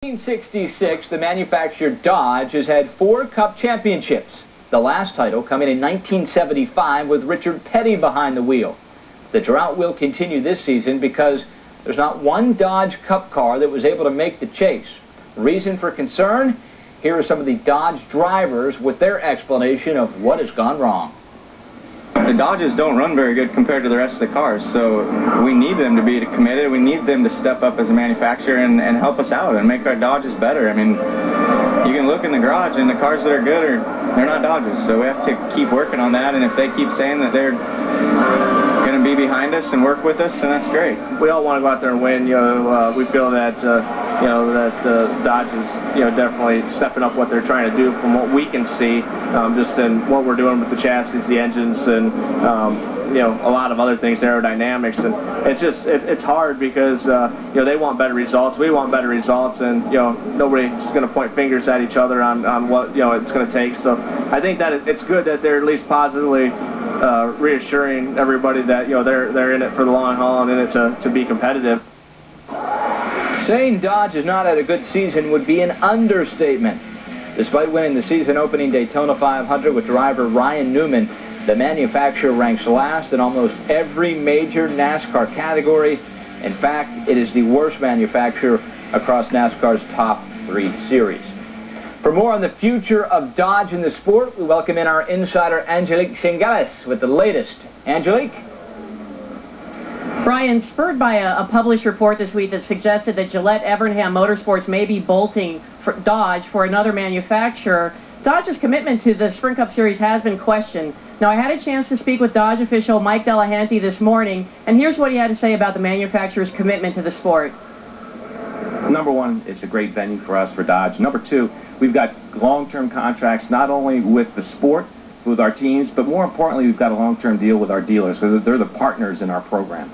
1966, the manufacturer Dodge has had 4 Cup championships. The last title coming in 1975 with Richard Petty behind the wheel. The drought will continue this season because there's not one Dodge Cup car that was able to make the chase. Reason for concern? Here are some of the Dodge drivers with their explanation of what has gone wrong. The Dodges don't run very good compared to the rest of the cars, so we need them to be committed. We need them to step up as a manufacturer and help us out and make our Dodges better. I mean, you can look in the garage and the cars that are good they're not Dodges, so we have to keep working on that, and if they keep saying that they're going to be behind us and work with us, then that's great. We all want to go out there and win. We feel that that Dodge is definitely stepping up what they're trying to do from what we can see, just in what we're doing with the chassis, the engines, and a lot of other things, aerodynamics, and it's hard because they want better results, we want better results, and nobody's going to point fingers at each other on what it's going to take. So I think that it's good that they're at least positively reassuring everybody that they're in it for the long haul and in it to be competitive. Saying Dodge has not had a good season would be an understatement. Despite winning the season-opening Daytona 500 with driver Ryan Newman, the manufacturer ranks last in almost every major NASCAR category. In fact, it is the worst manufacturer across NASCAR's top 3 series. For more on the future of Dodge in the sport, we welcome in our insider Angelique Singales with the latest. Angelique? Brian, spurred by a published report this week that suggested that Gillette Evernham Motorsports may be bolting for Dodge for another manufacturer, Dodge's commitment to the Sprint Cup Series has been questioned. Now, I had a chance to speak with Dodge official Mike Delahanty this morning, and here's what he had to say about the manufacturer's commitment to the sport. Number one, it's a great venue for us, for Dodge. Number two, we've got long-term contracts not only with the sport, with our teams, but more importantly, we've got a long-term deal with our dealers. They're the partners in our program.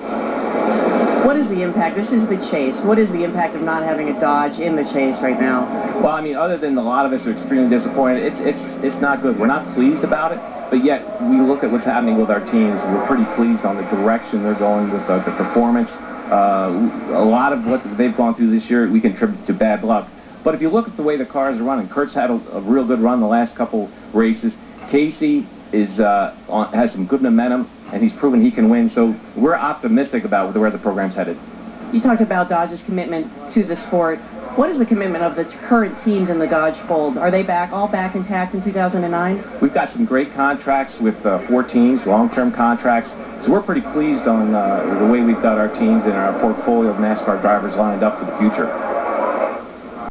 What is the impact? This is the chase. What is the impact of not having a Dodge in the chase right now? Well, I mean, other than a lot of us are extremely disappointed, it's not good. We're not pleased about it, but yet we look at what's happening with our teams. We're pretty pleased on the direction they're going with the performance. A lot of what they've gone through this year, we contribute to bad luck. But if you look at the way the cars are running, Kurt's had a real good run the last couple races. Casey has some good momentum, and he's proven he can win, so we're optimistic about where the program's headed. You talked about Dodge's commitment to the sport. What is the commitment of the current teams in the Dodge fold? Are they all back intact in 2009? We've got some great contracts with 4 teams, long-term contracts, so we're pretty pleased on the way we've got our teams and our portfolio of NASCAR drivers lined up for the future.